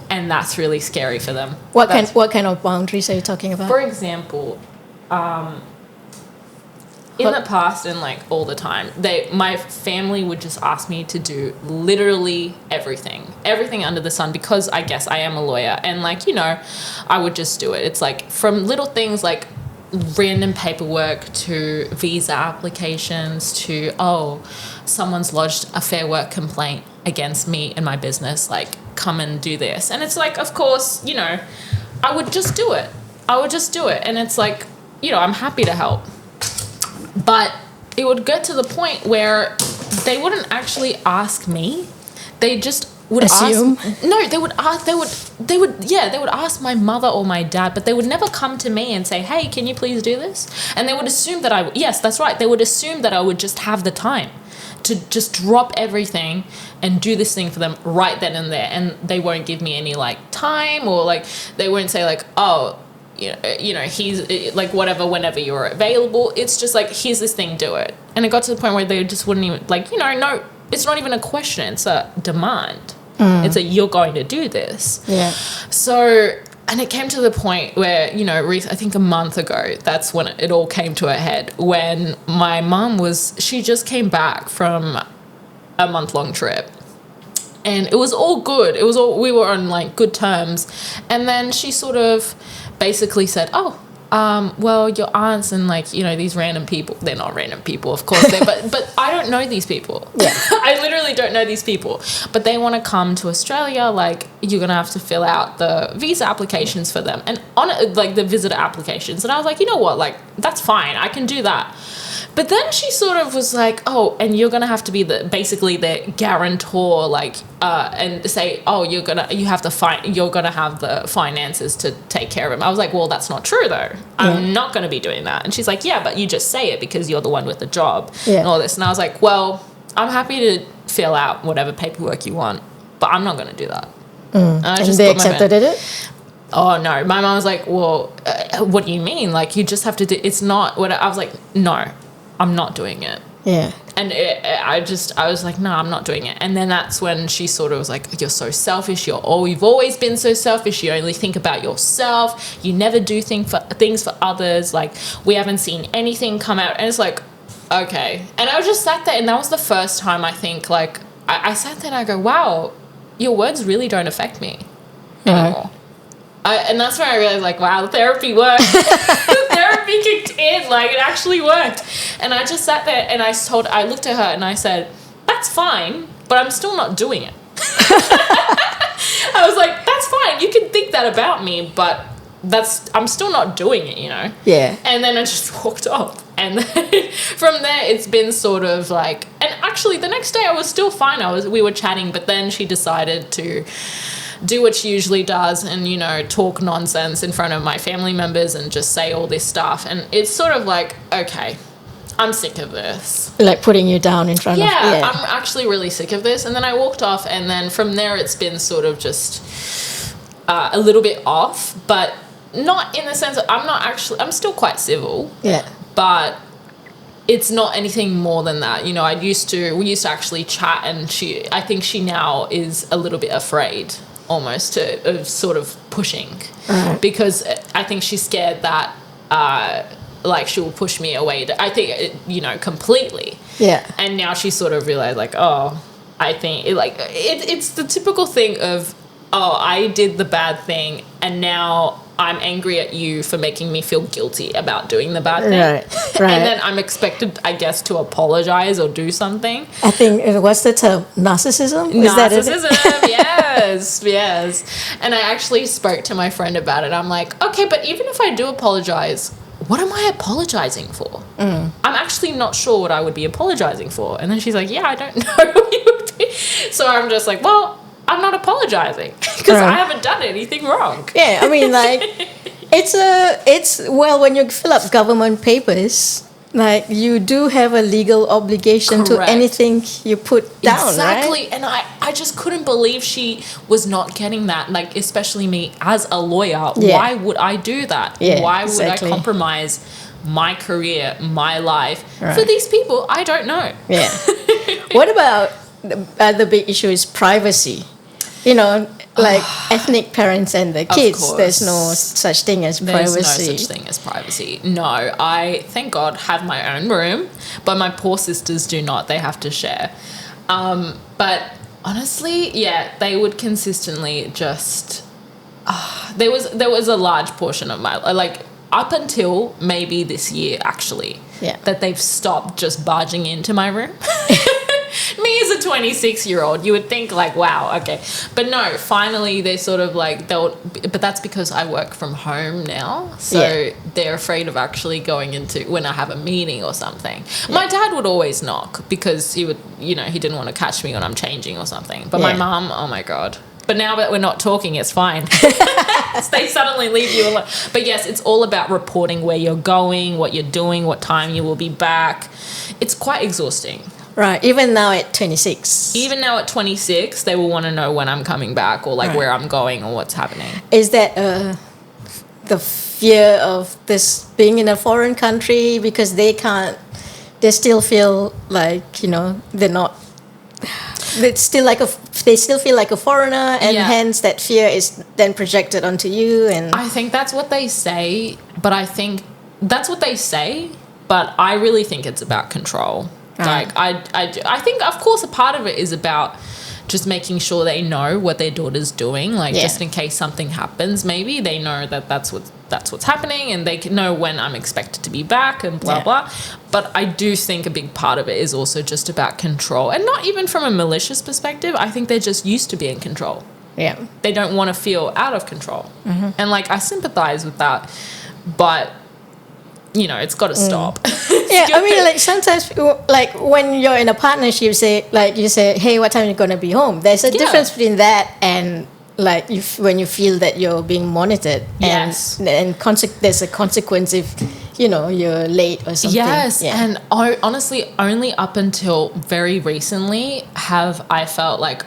S2: and that's really scary for them.
S1: What kind of boundaries are you talking about?
S2: For example, in the past, and like all the time, my family would just ask me to do literally everything under the sun, because I guess I am a lawyer, and, like, you know, I would just do it. It's like from little things like random paperwork to visa applications to, someone's lodged a Fair Work complaint against me and my business, like, come and do this. And it's like, of course, you know, I would just do it. And it's like, you know, I'm happy to help. But it would get to the point where they wouldn't actually ask me. They just would
S1: assume.
S2: They would ask my mother or my dad, but they would never come to me and say, hey, can you please do this? And they would assume that yes, that's right. They would assume that I would just have the time to just drop everything and do this thing for them right then and there. And they won't give me any, like, time, or, like, they won't say, like, oh, you know, he's like, whatever, whenever you're available. It's just like, here's this thing, do it. And it got to the point where they just wouldn't even, like, you know, no, it's not even a question, it's a demand. It's a, you're going to do this.
S1: Yeah.
S2: So, and it came to the point where, you know, I think a month ago, that's when it all came to a head, when my mum she just came back from a month-long trip. And it was all good. We were on, like, good terms. And then she sort of basically said, well, your aunts and, like, you know, these random people, they're not random people, of course, but I don't know these people.
S1: Yeah.
S2: I literally don't know these people, but they want to come to Australia. Like, you're going to have to fill out the visa applications for them, and like the visitor applications. And I was like, you know what, like, that's fine, I can do that. But then she sort of was like, and you're going to have to be basically the guarantor, like, and say, you're going to have the finances to take care of him. I was like, well, that's not true though. I'm not going to be doing that. And she's like, yeah, but you just say it because you're the one with the job and all this. And I was like, well, I'm happy to fill out whatever paperwork you want, but I'm not going to do that.
S1: And they accepted it?
S2: Oh, no. My mom was like, well, what do you mean? Like, you just have to do, it's not what I was like, no, I'm not doing it.
S1: Yeah.
S2: And I was like, no, I'm not doing it. And then that's when she sort of was like, you're so selfish. You've always been so selfish. You only think about yourself. You never do things for others. Like, we haven't seen anything come out. And it's like, okay. And I was just sat there, and that was the first time I think, like, I sat there and I go, wow, your words really don't affect me anymore. And that's when I realized, like, wow, therapy works. Therapy did. Like, it actually worked. And I just sat there and I looked at her and I said, that's fine, but I'm still not doing it. I was like, that's fine. You can think that about me, but I'm still not doing it, you know?
S1: Yeah.
S2: And then I just walked off. And then from there, it's been sort of like, and actually the next day I was still fine. We were chatting, but then she decided to do what she usually does and, you know, talk nonsense in front of my family members and just say all this stuff. And it's sort of like, okay, I'm sick of this.
S1: Like putting you down in front of...
S2: Yeah, I'm actually really sick of this. And then I walked off, and then from there it's been sort of just a little bit off, but not in the sense that I'm still quite civil.
S1: Yeah.
S2: But it's not anything more than that. You know, we used to actually chat, and I think she now is a little bit afraid almost of sort of pushing, because I think she's scared that like she will push me away. I think, you know, completely. Yeah. And now she sort of realized like, oh, I think it's the typical thing of, oh, I did the bad thing and now I'm angry at you for making me feel guilty about doing the bad thing. Right. And then I'm expected, I guess, to apologize or do something.
S1: I think, what's the term? Narcissism?
S2: Narcissism, yes. And I actually spoke to my friend about it. I'm like, okay, but even if I do apologize, what am I apologizing for? I'm actually not sure what I would be apologizing for. And then she's like, yeah, I don't know what you would be. So I'm just like, well, I'm not apologizing because I haven't done anything wrong.
S1: Yeah, I mean, like, when you fill up government papers, like, you do have a legal obligation to anything you put down,
S2: exactly.
S1: Right?
S2: And I just couldn't believe she was not getting that, like, especially me as a lawyer. Yeah. Why would I do that? Yeah, why would I compromise my career, my life for these people? I don't know. Yeah.
S1: What about the big issue is privacy? You know, like ethnic parents and the kids, there's no such thing as privacy.
S2: There's no such thing as privacy. No, I, thank God, have my own room, but my poor sisters do not. They have to share. But honestly, yeah, they would consistently just... there was a large portion of my... Like, up until maybe this year, actually, that they've stopped just barging into my room. Me as a 26-year-old, you would think like, wow, okay. But no, finally they sort of like, but that's because I work from home now. So they're afraid of actually going into when I have a meeting or something. Yeah. My dad would always knock because he would, you know, he didn't want to catch me when I'm changing or something. But my mum, oh my God. But now that we're not talking, it's fine. They suddenly leave you alone. But yes, it's all about reporting where you're going, what you're doing, what time you will be back. It's quite exhausting.
S1: Right, even now at 26.
S2: Even now at 26, they will want to know when I'm coming back or like where I'm going or what's happening.
S1: Is that the fear of this being in a foreign country because they still feel like, you know, they still feel like a foreigner, and hence that fear is then projected onto you. And
S2: I think that's what they say, but I really think it's about control. Like, I think, of course, a part of it is about just making sure they know what their daughter's doing, like just in case something happens, maybe they know that that's what's happening, and they can know when I'm expected to be back and blah blah. But I do think a big part of it is also just about control, and not even from a malicious perspective. I think they're just used to being in control. Yeah, they don't want to feel out of control, and like I sympathize with that, but you know, it's got to stop.
S1: Yeah, I mean, like sometimes, like when you're in a partnership, you say, hey, what time are you going to be home? There's a difference between that and like when you feel that you're being monitored.
S2: Yes.
S1: And there's a consequence if, you know, you're late or something.
S2: Yes, and honestly, only up until very recently have I felt like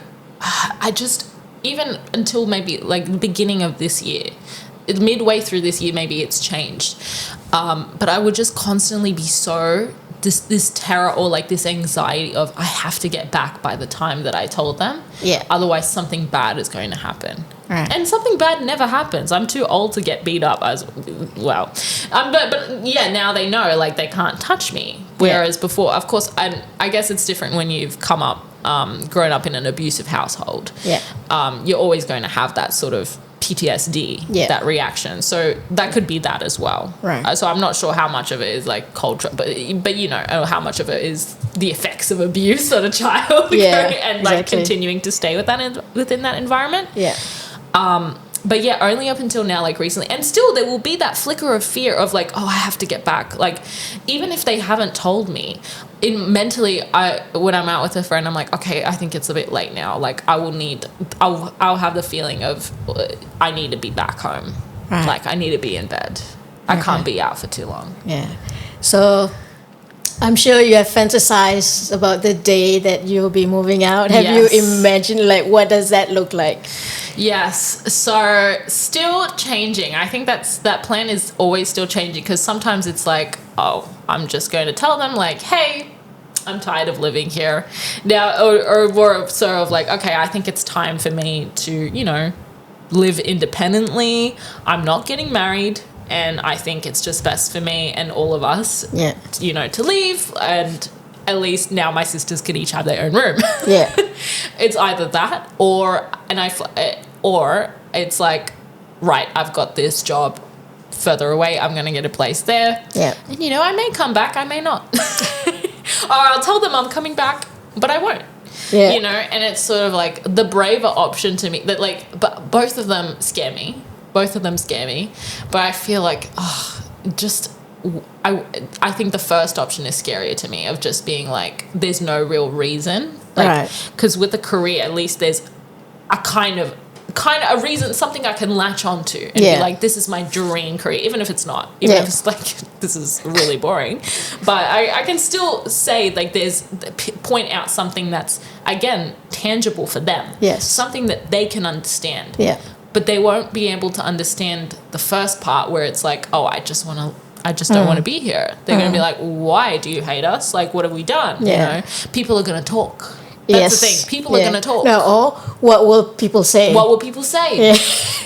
S2: even until maybe like the beginning of this year, midway through this year, maybe it's changed. But I would just constantly be so this terror or like this anxiety of I have to get back by the time that I told them. Yeah. Otherwise, something bad is going to happen. Right. And something bad never happens. I'm too old to get beat up as well. But yeah, now they know like they can't touch me. Whereas before, of course, I guess it's different when you've come up, grown up in an abusive household. Yeah. You're always going to have that sort of PTSD,
S1: Yeah.
S2: that reaction. So that could be that as well.
S1: Right.
S2: So I'm not sure how much of it is like culture, but you know, how much of it is the effects of abuse on a child,
S1: Yeah,
S2: and like
S1: exactly.
S2: continuing to stay with within that environment.
S1: Yeah.
S2: But yeah, only up until now, like recently. And still there will be that flicker of fear of like, oh, I have to get back. Like, even if they haven't told me, mentally, when I'm out with a friend, I'm like, okay, I think it's a bit late now. Like, I'll have the feeling of, I need to be back home.
S1: Right.
S2: Like, I need to be in bed. I can't be out for too long.
S1: Yeah. So I'm sure you have fantasized about the day that you'll be moving out. Have you
S2: Yes.
S1: imagined, like, what does that look like?
S2: Yes, so still changing. I think that plan is always still changing, because sometimes it's like, oh, I'm just going to tell them like, hey, I'm tired of living here now, or more sort of like, okay, I think it's time for me to, you know, live independently. I'm not getting married, and I think it's just best for me and all of us,
S1: Yeah.
S2: you know, to leave. And at least now my sisters can each have their own room.
S1: Yeah.
S2: It's either that or it's like, right, I've got this job further away, I'm going to get a place there.
S1: Yeah.
S2: And, you know, I may come back, I may not. Or I'll tell them I'm coming back, but I won't.
S1: Yeah.
S2: You know, and it's sort of like the braver option to me, that like, but both of them scare me. But I feel like, I think the first option is scarier to me, of just being like, there's no real reason. Like,
S1: Right.
S2: because with a career, at least there's a kind of a reason, something I can latch onto and
S1: Yeah.
S2: be like, this is my dream career, even if it's not, even
S1: Yeah.
S2: if it's like, this is really boring. But I can still say, like, point out something that's, again, tangible for them.
S1: Yes.
S2: Something that they can understand.
S1: Yeah.
S2: But they won't be able to understand the first part, where it's like, oh, I just don't want to be here. They're going to be like, why do you hate us? Like, what have we done?
S1: Yeah.
S2: You know, people are going to talk. That's the thing. People are going to talk.
S1: No, or what will people say?
S2: What will people say?
S1: Yeah.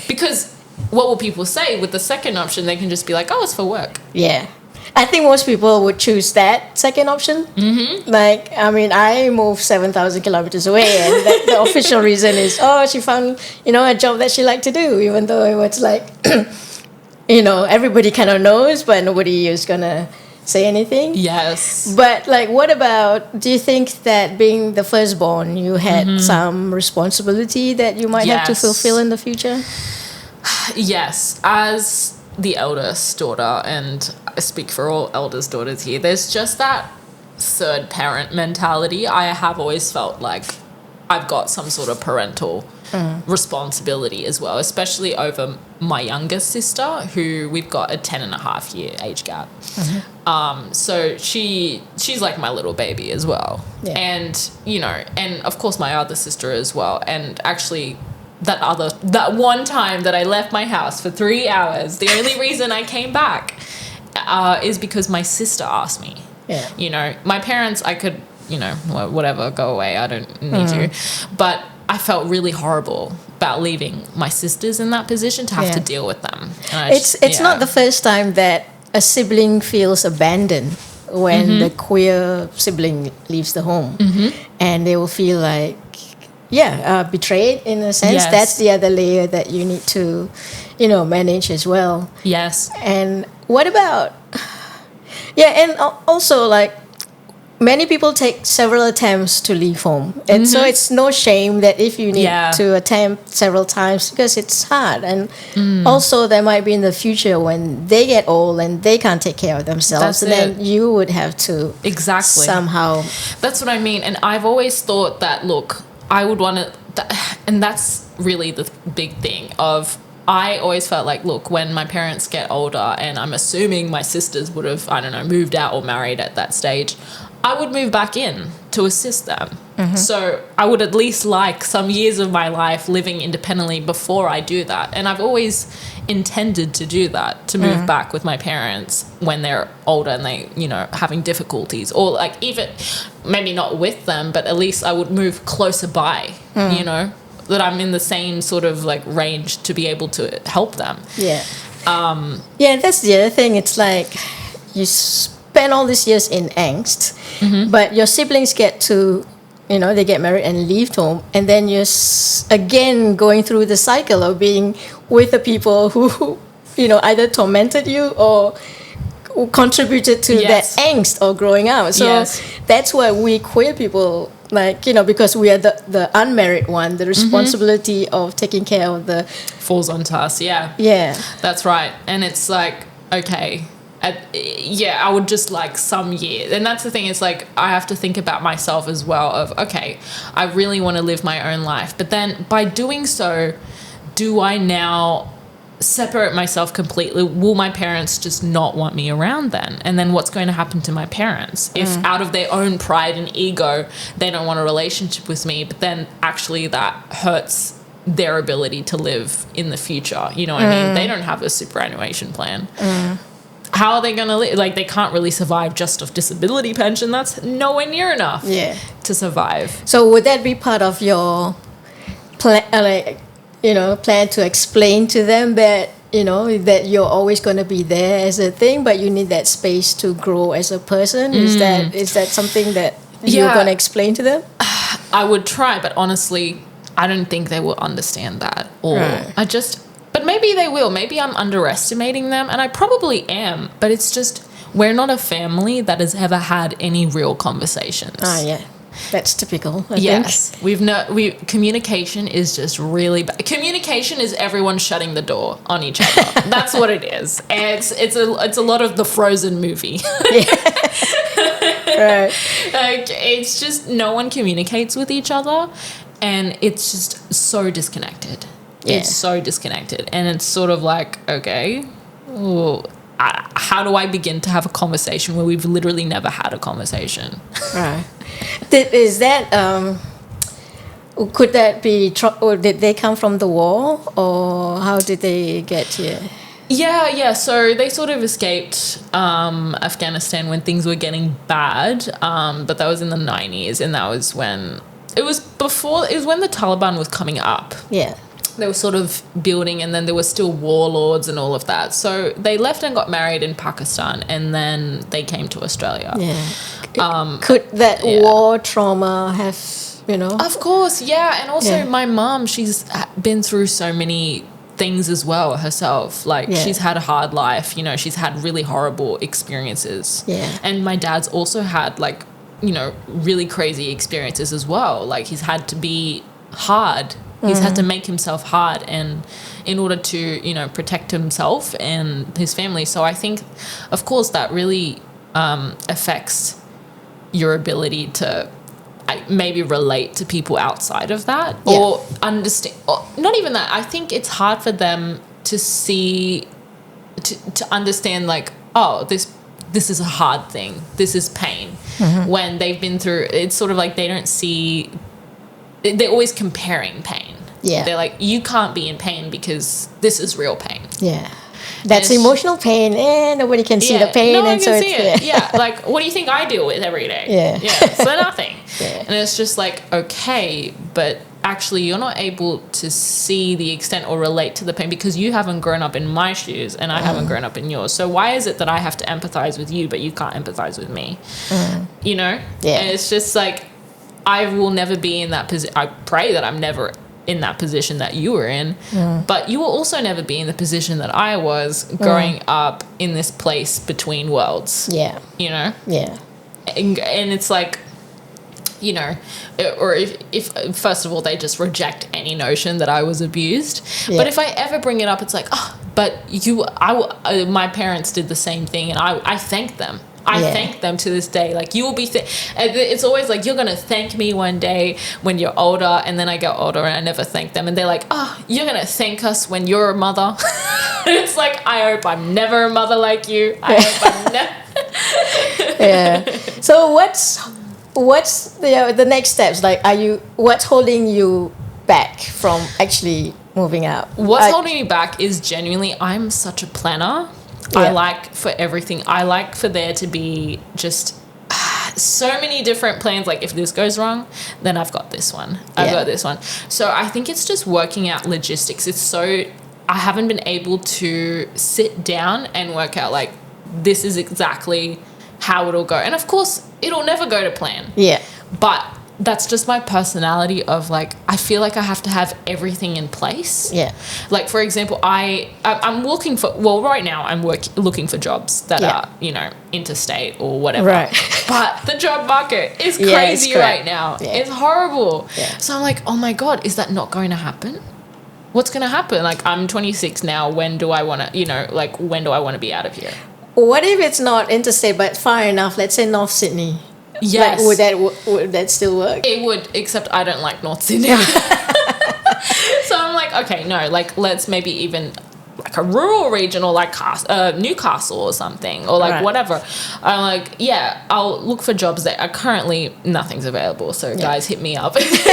S2: Because what will people say? With the second option, they can just be like, oh, it's for work.
S1: Yeah. I think most people would choose that second option. Mm-hmm. Like, I mean, I moved 7,000 kilometers away, and the official reason is, oh, she found, you know, a job that she liked to do, even though it was like, you know, everybody kind of knows, but nobody is going to say anything.
S2: Yes.
S1: But, like, what about, do you think that being the firstborn, you had some responsibility that you might have to
S2: Yes.
S1: fulfill in the future?
S2: Yes. As the eldest daughter, and I speak for all eldest daughters here, there's just that third parent mentality. I have always felt like I've got some sort of parental responsibility as well, especially over my youngest sister, who we've got a 10.5 year age gap. So she's like my little baby as well.
S1: Yeah.
S2: And, you know, and of course my other sister as well. And actually that one time that I left my house for 3 hours, the only reason I came back is because my sister asked me.
S1: Yeah.
S2: You know, my parents, I could, you know, whatever, go away, I don't need you. But I felt really horrible about leaving my sisters in that position to have to deal with them. And
S1: It's not the first time that a sibling feels abandoned when the queer sibling leaves the home. And they will feel like, betrayed in a sense.
S2: Yes.
S1: That's the other layer that you need to, you know, manage as well.
S2: Yes.
S1: And what about, and also, like, many people take several attempts to leave home. And so it's no shame that if you need to attempt several times, because it's hard. And also there might be in the future when they get old and they can't take care of themselves.
S2: That's
S1: then you would have to somehow.
S2: That's what I mean. And I've always thought that, look, I would want to, and that's really the big thing of, I always felt like, look, when my parents get older, and I'm assuming my sisters would have, I don't know, moved out or married at that stage, I would move back in to assist them. So I would at least like some years of my life living independently before I do that. And I've always intended to do that, to move back with my parents when they're older and they, you know, having difficulties, or like even maybe not with them, but at least I would move closer by, you know, that I'm in the same sort of like range to be able to help them.
S1: Yeah. That's the other thing. It's like you spend all these years in angst, but your siblings get to, you know, they get married and leave home, and then you're again going through the cycle of being with the people who, either tormented you or who contributed to
S2: Yes.
S1: that angst or growing up. So
S2: Yes.
S1: that's why we queer people, because we are the unmarried one, the responsibility of taking care of the...
S2: Falls onto us, yeah.
S1: Yeah.
S2: That's right. And it's like, okay, I would just like some years. And that's the thing, is like, I have to think about myself as well of, okay, I really want to live my own life. But then by doing so, do I now separate myself completely? Will my parents just not want me around then? And then what's going to happen to my parents if out of their own pride and ego, they don't want a relationship with me, but then actually that hurts their ability to live in the future? You know what I mean? They don't have a superannuation plan. How are they going to live? Like, they can't really survive just off disability pension. That's nowhere near enough to survive.
S1: So would that be part of your plan, plan to explain to them that, that you're always going to be there as a thing, but you need that space to grow as a person? Is that something that you're going to explain to them?
S2: I would try, but honestly, I don't think they will understand that. Or but maybe they will. Maybe I'm underestimating them, and I probably am, but it's just, we're not a family that has ever had any real conversations.
S1: Yeah. That's typical, I
S2: think. Communication is just really bad. Communication is everyone shutting the door on each other. That's what it is. And it's a lot of the Frozen movie.
S1: Right.
S2: Like, it's just no one communicates with each other, and it's just so disconnected.
S1: Yeah.
S2: It's so disconnected, and it's sort of like, okay, how do I begin to have a conversation where we've literally never had a conversation?
S1: Right. Is that could that be or did they come from the war, or how did they get here?
S2: Yeah. So they sort of escaped Afghanistan when things were getting bad, but that was in the 90s, and that was when it was when the Taliban was coming up.
S1: Yeah.
S2: They were sort of building, and then there were still warlords and all of that. So they left and got married in Pakistan, and then they came to Australia.
S1: Yeah. Could that war trauma have,
S2: Of course, yeah. And also my mum, she's been through so many things as well herself. Like, she's had a hard life, she's had really horrible experiences.
S1: Yeah.
S2: And my dad's also had, like, really crazy experiences as well. Like, he's had to be hard. He's had to make himself hard, and in order to, protect himself and his family. So I think, of course, that really affects your ability to maybe relate to people outside of that, or understand. Or not even that. I think it's hard for them to see, to understand, like, oh, this is a hard thing. This is pain. When they've been through, it's sort of like they don't see. They're always comparing pain.
S1: Yeah.
S2: They're like, you can't be in pain because this is real pain.
S1: Yeah. That's emotional pain, and nobody can see the pain.
S2: No one
S1: and
S2: can
S1: so
S2: see it. Yeah. Like, what do you think I deal with every day?
S1: Yeah.
S2: So nothing. And it's just like, okay, but actually you're not able to see the extent or relate to the pain because you haven't grown up in my shoes and I haven't grown up in yours. So why is it that I have to empathize with you, but you can't empathize with me? Yeah. And it's just like, I will never be in that position. I pray that I'm never in that position that you were in, but you will also never be in the position that I was growing up in this place between worlds.
S1: Yeah.
S2: Yeah. And it's like, or if first of all, they just reject any notion that I was abused. Yeah. But if I ever bring it up, it's like, oh, but my parents did the same thing, and I thank them. I thank them to this day. Like, you will be... it's always like, you're going to thank me one day when you're older, and then I get older and I never thank them. And they're like, oh, you're going to thank us when you're a mother. It's like, I hope I'm never a mother like you. I hope I'm never...
S1: Yeah. So what's the next steps? Like, what's holding you back from actually moving out?
S2: What's holding me back is genuinely, I'm such a planner. Yeah. I like for everything. I like for there to be just so many different plans. Like, if this goes wrong, then I've got this one. I've got this one. So I think it's just working out logistics. I haven't been able to sit down and work out, like, this is exactly how it'll go. And of course, it'll never go to plan.
S1: Yeah.
S2: But that's just my personality of like, I feel like I have to have everything in place.
S1: Yeah.
S2: Like, for example, I'm looking for, well, right now I'm looking for jobs that are, you know, interstate or whatever.
S1: Right.
S2: But the job market is
S1: Yeah,
S2: crazy
S1: it's
S2: right now.
S1: Yeah.
S2: It's horrible.
S1: Yeah.
S2: So I'm like, oh my God, is that not going to happen? What's going to happen? Like, I'm 26 now. When do I want to, you know, like, when do I want to be out of here?
S1: What if it's not interstate but far enough? Let's say North Sydney.
S2: Yes.
S1: Like, would that still work?
S2: It would, except I don't like North Sydney. So I'm like, okay, no, like, let's maybe even like a rural region or like Newcastle or something, or like
S1: Right.
S2: whatever. I'm like, yeah, I'll look for jobs that are currently nothing's available. So guys, hit me up if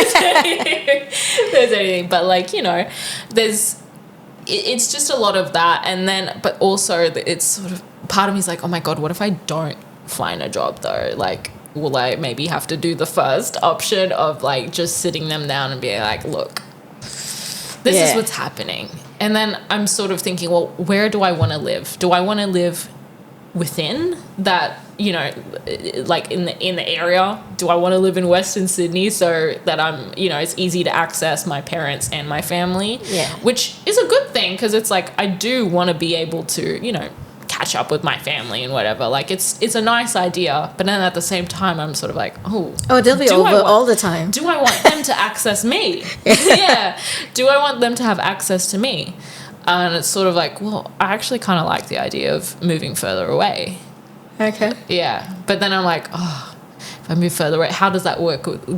S2: there's anything. But like, you know, it's just a lot of that. And then, but also it's sort of, part of me is like, oh my God, what if I don't find a job though? Like, will I maybe have to do the first option of like just sitting them down and being like, look, this is what's happening. And then I'm sort of thinking, well, where do I want to live? Do I want to live within that, you know, like in the area? Do I want to live in Western Sydney so that I'm, you know, it's easy to access my parents and my family?
S1: Yeah.
S2: Which is a good thing, because it's like I do want to be able to, you know, catch up with my family and whatever. Like it's a nice idea, but then at the same time I'm sort of like, oh,
S1: they'll be over all the time.
S2: do I want them to access me? Yeah. Do I want them to have access to me? And it's sort of like, well, I actually kind of like the idea of moving further away.
S1: Okay.
S2: Yeah. But then I'm like, oh, if I move further away, how does that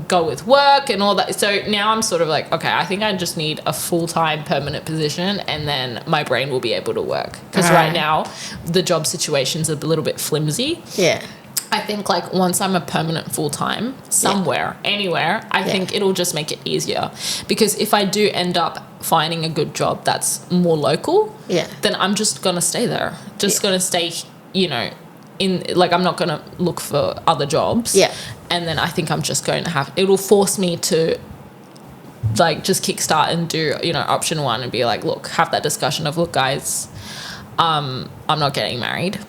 S2: go with work and all that? So now I'm sort of like, okay, I think I just need a full-time permanent position, and then my brain will be able to work. Because right now the job situation's a little bit flimsy.
S1: Yeah.
S2: I think like once I'm a permanent full-time somewhere, anywhere, I think it'll just make it easier. Because if I do end up finding a good job that's more local, then I'm just going to stay there. Just going to stay, you know, in, like, I'm not going to look for other jobs.
S1: Yeah.
S2: And then I think I'm just going to have, it'll force me to like just kickstart and do, you know, option one and be like, look, have that discussion of, look, guys, I'm not getting married.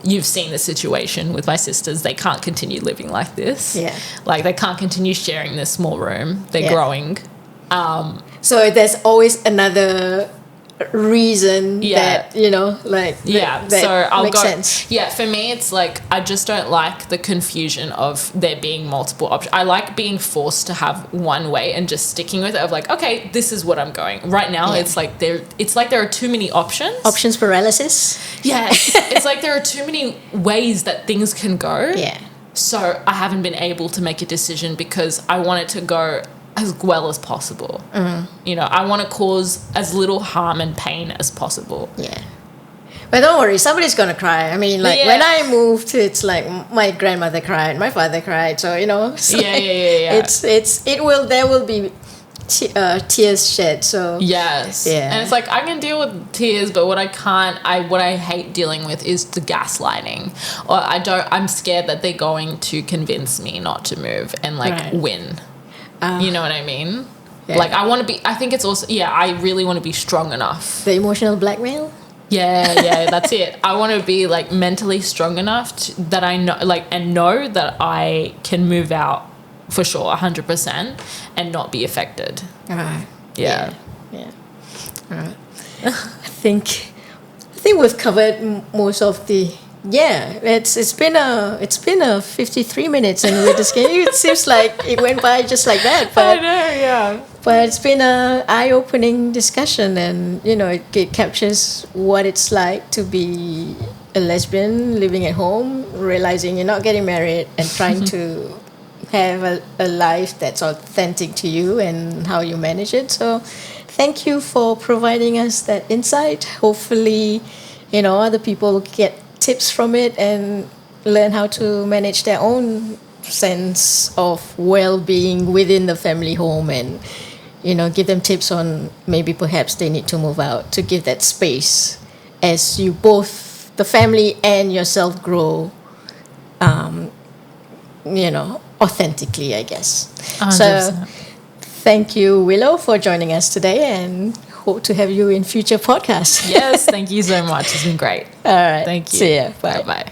S2: You've seen the situation with my sisters. They can't continue living like this.
S1: Yeah.
S2: Like, they can't continue sharing this small room. They're growing.
S1: So there's always another reason that, you know, like, that
S2: so I'll
S1: makes
S2: go
S1: sense.
S2: Yeah, for me it's like I just don't like the confusion of there being multiple options. I like being forced to have one way and just sticking with it, of like, okay, this is what I'm going right now. It's like there are too many options
S1: Paralysis.
S2: Yes. It's like there are too many ways that things can go. So I haven't been able to make a decision because I want it to go as well as possible. You know, I want to cause as little harm and pain as possible.
S1: But don't worry, somebody's gonna cry. I mean, like, when I moved, it's like my grandmother cried, my father cried. So, you know, there will be tears shed. So
S2: and it's like I can deal with tears, but what I hate dealing with is the gaslighting. Or I'm scared that they're going to convince me not to move and like win. You know what I mean? Like, I think it's also, I really want to be strong enough.
S1: The emotional blackmail?
S2: That's it. I want to be like mentally strong enough that I know, like, and know that I can move out for sure, 100%, and not be affected.
S1: All right.
S2: Yeah.
S1: All right. I think we've covered most of the. It's been a 53 minutes, and we're just getting. It seems like it went by just like that. But
S2: I know,
S1: But it's been a eye-opening discussion, and you know, it captures what it's like to be a lesbian living at home, realizing you're not getting married, and trying to have a life that's authentic to you and how you manage it. So, thank you for providing us that insight. Hopefully, you know, other people get tips from it and learn how to manage their own sense of well-being within the family home, and you know, give them tips on maybe perhaps they need to move out to give that space as you both, the family and yourself, grow, you know, authentically, I guess.
S2: 100%.
S1: So thank you, Willow, for joining us today, and hope to have you in future podcasts.
S2: Yes, thank you so much. It's been great.
S1: All right.
S2: Thank you.
S1: See ya. Bye.
S2: Bye-bye.